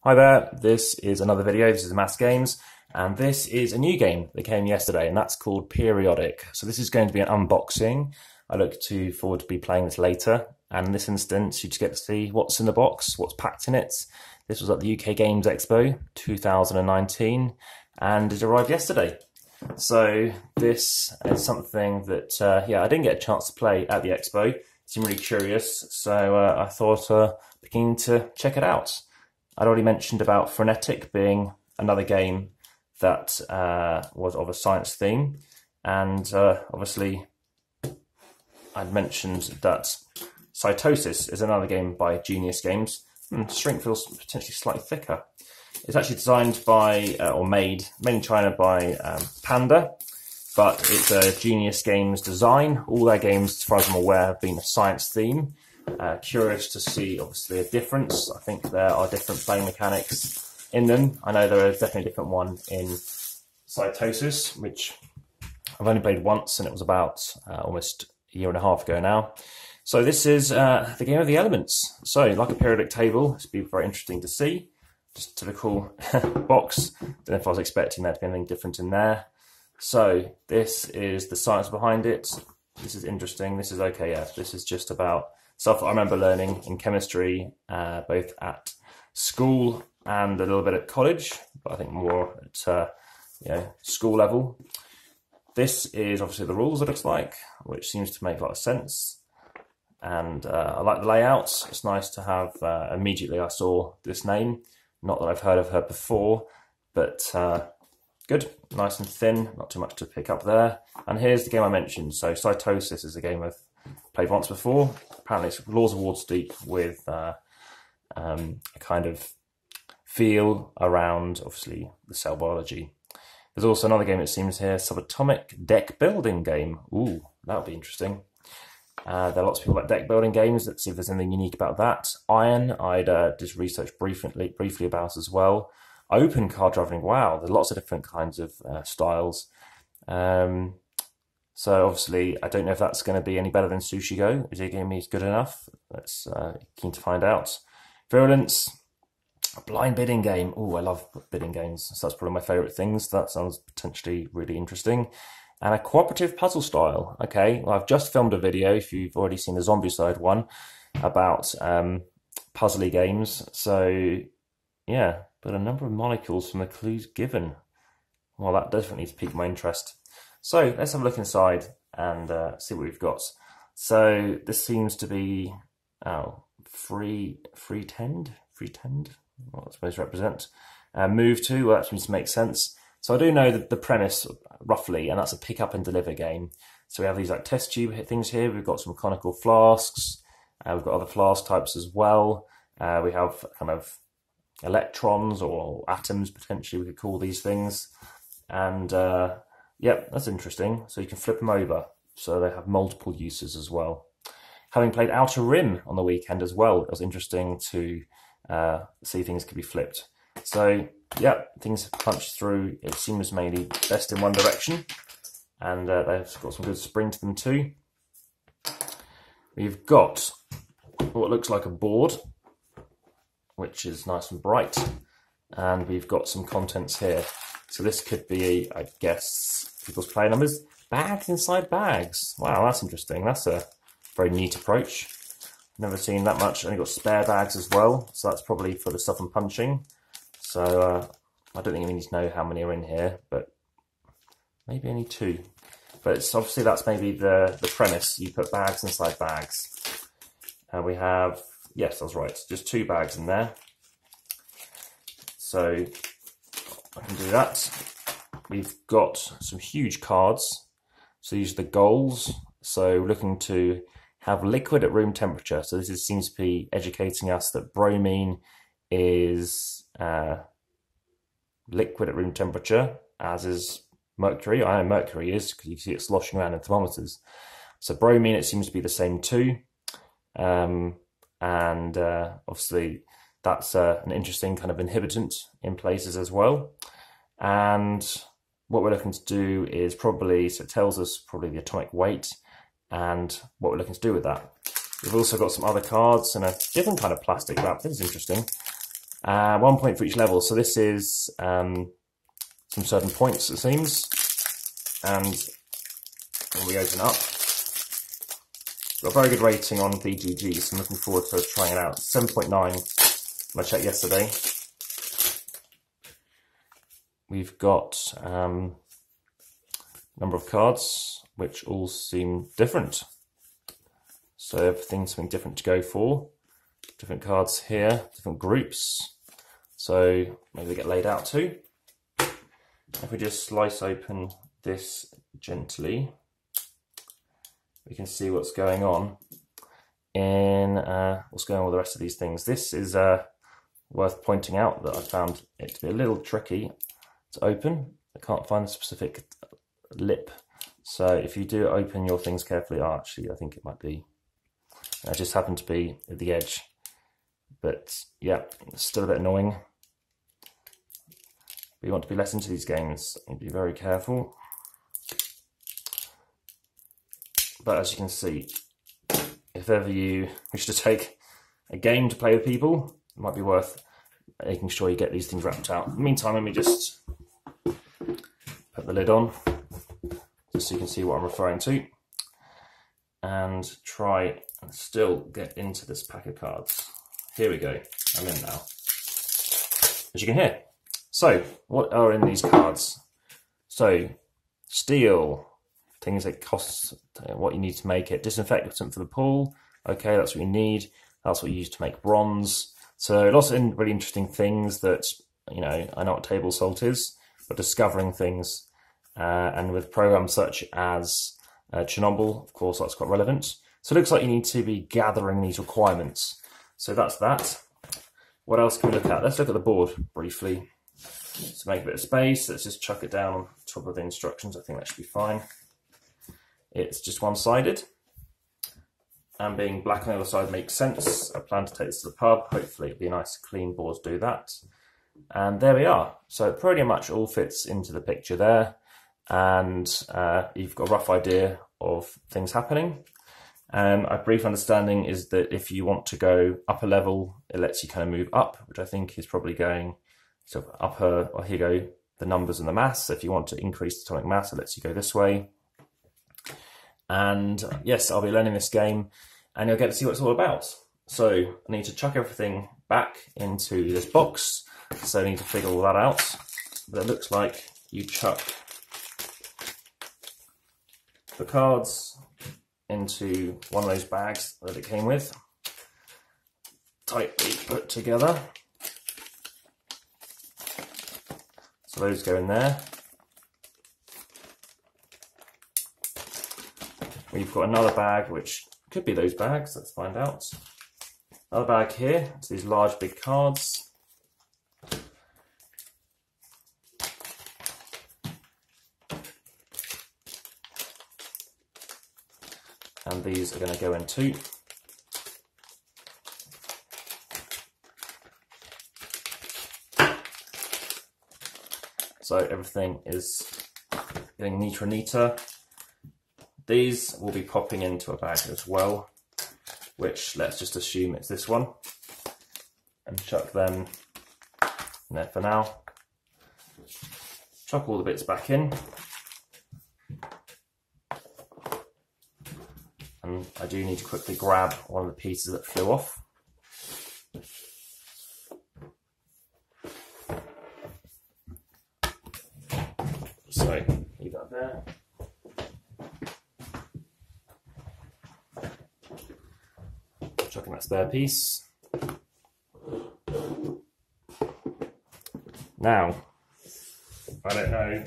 Hi there, this is another video. This is Amass Games, and this is a new game that came yesterday, and that's called Periodic. So this is going to be an unboxing. I look forward to be playing this later, and in this instance you just get to see what's in the box, what's packed in it. This was at the UK Games Expo 2019, and it arrived yesterday. So this is something that, I didn't get a chance to play at the Expo. Seemed really curious, so I thought beginning to check it out. I'd already mentioned about Frenetic being another game that was of a science theme, and obviously I'd mentioned that Cytosis is another game by Genius Games. Shrink feels potentially slightly thicker. It's actually designed by, or made in China by Panda, but it's a Genius Games design. All their games, as far as I'm aware, have been a science theme. Curious to see, obviously, a difference. I think there are different playing mechanics in them. I know there is definitely a different one in Cytosis, which I've only played once, and it was about almost a year and a half ago now. So this is the game of the elements. So, like a periodic table, this will be very interesting to see. Just a typical box. Don't know if I was expecting there to be anything different in there. So this is the science behind it. This is interesting. This is okay, yeah. This is just about stuff I remember learning in chemistry, both at school and a little bit at college, but I think more at school level. This is obviously the rules, it looks like, which seems to make a lot of sense. And I like the layout. It's nice to have, immediately I saw this name. Not that I've heard of her before, but good, nice and thin, not too much to pick up there. And here's the game I mentioned. So Cytosis is a game I've played once before. Apparently it's Laws of Waterdeep with a kind of feel around, obviously, the cell biology. There's also another game, it seems here, subatomic deck building game. Ooh, that would be interesting. There are lots of people about deck building games. Let's see if there's anything unique about that. Iron, I'd just researched briefly about as well. Open card drafting, wow, there's lots of different kinds of styles. So obviously, I don't know if that's going to be any better than Sushi Go. Is it going to be good enough? That's keen to find out. Virulence, a blind bidding game. Oh, I love bidding games. So that's probably my favourite things. That sounds potentially really interesting. And a cooperative puzzle style. Okay, well, I've just filmed a video, if you've already seen the Zombicide one, about puzzly games. So, yeah, but a number of molecules from the clues given. Well, that definitely piqued my interest. So, let's have a look inside and see what we've got. So, this seems to be, free tend? What that's supposed to represent. Move to, well, that seems to make sense. So I do know the premise roughly, and that's a pick up and deliver game. So we have these like test tube things here. We've got some conical flasks. We've got other flask types as well. We have kind of electrons or atoms, potentially we could call these things. And yeah, that's interesting. So you can flip them over. So they have multiple uses as well. Having played Outer Rim on the weekend as well, it was interesting to see things could be flipped. So yeah, things punch through. It seems mainly best in one direction, and they've got some good spring to them too. We've got what looks like a board, which is nice and bright, and we've got some contents here. So this could be, I guess, people's play numbers. Bags inside bags. Wow, that's interesting. That's a very neat approach. Never seen that much. Only got spare bags as well, so that's probably for the stuff I'm punching. So I don't think we need to know how many are in here, but maybe only 2. But it's obviously that's maybe the premise. You put bags inside bags. We have, yes, I was right, just 2 bags in there. So I can do that. We've got some huge cards. So these are the goals. So we're looking to have liquid at room temperature. So this seems to be educating us that bromine is liquid at room temperature, as is mercury. I know mercury is, because you can see it sloshing around in thermometers. So bromine, it seems to be the same too. And obviously that's an interesting kind of inhibitant in places as well. And what we're looking to do is probably, so it tells us probably the atomic weight and what we're looking to do with that. We've also got some other cards and a different kind of plastic wrap. This is interesting. 1 point for each level. So this is some certain points, it seems. And when we open up, got a very good rating on BGG, so I'm looking forward to trying it out. 7.9 when I checked yesterday. We've got number of cards, which all seem different. So everything's something different to go for. Different cards here, different groups. So maybe they get laid out too. If we just slice open this gently, we can see what's going on in what's going on with the rest of these things. This is worth pointing out that I found it to be a little tricky to open. I can't find a specific lip. So if you do open your things carefully, actually I think it might be, I just happened to be at the edge. But yeah, it's still a bit annoying. But you want to be less into these games and be very careful. But as you can see, if ever you wish to take a game to play with people, it might be worth making sure you get these things wrapped out. In the meantime, let me just put the lid on, just so you can see what I'm referring to, and try and still get into this pack of cards. Here we go, I'm in now, as you can hear. So, what are in these cards? So, steel, things that cost what you need to make it. Disinfectant for the pool, okay, that's what you need. That's what you use to make bronze. So, lots of really interesting things that, you know, I know what table salt is, but discovering things, and with programs such as Chernobyl, of course, that's quite relevant. So, it looks like you need to be gathering these requirements. So that's that. What else can we look at? Let's look at the board briefly. To make a bit of space, let's just chuck it down on top of the instructions. I think that should be fine. It's just one-sided. And being black on the other side makes sense. I plan to take this to the pub. Hopefully it'll be a nice clean board to do that. And there we are. So it pretty much all fits into the picture there. And you've got a rough idea of things happening. A brief understanding is that if you want to go up a level, it lets you kind of move up, which I think is probably going sort of upper, or here you go, the numbers and the mass. So if you want to increase the atomic mass, it lets you go this way. And yes, I'll be learning this game and you'll get to see what it's all about. So I need to chuck everything back into this box. So I need to figure all that out. But it looks like you chuck the cards into one of those bags that it came with, tightly put together. So those go in there. We've got another bag, which could be those bags, let's find out. Another bag here, it's these large big cards. And these are going to go in too. So everything is getting neater and neater. These will be popping into a bag as well, which let's just assume it's this one. And chuck them in there for now. Chuck all the bits back in. And I do need to quickly grab one of the pieces that flew off. So, leave that there. Chucking that spare piece. Now, I don't know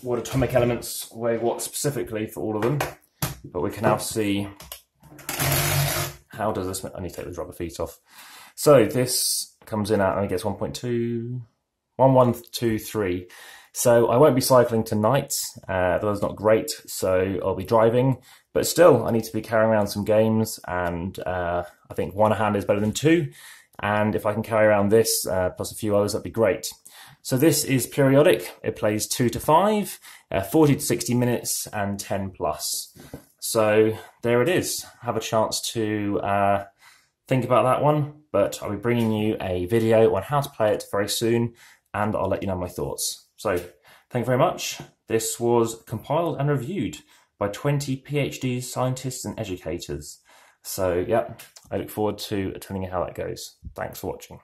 what atomic elements weigh what specifically for all of them, but we can now see how does this, I need to take the rubber feet off. So this comes in at, I guess 1.2, 1123. So I won't be cycling tonight, the weather's not great, so I'll be driving, but still I need to be carrying around some games, and I think one hand is better than two, and if I can carry around this plus a few others, that'd be great. So this is periodic, it plays 2 to 5, 40 to 60 minutes and 10 plus. So there it is, have a chance to think about that one, but I'll be bringing you a video on how to play it very soon, and I'll let you know my thoughts. So thank you very much. This was compiled and reviewed by 20 PhD scientists and educators. So yeah, I look forward to telling you how that goes. Thanks for watching.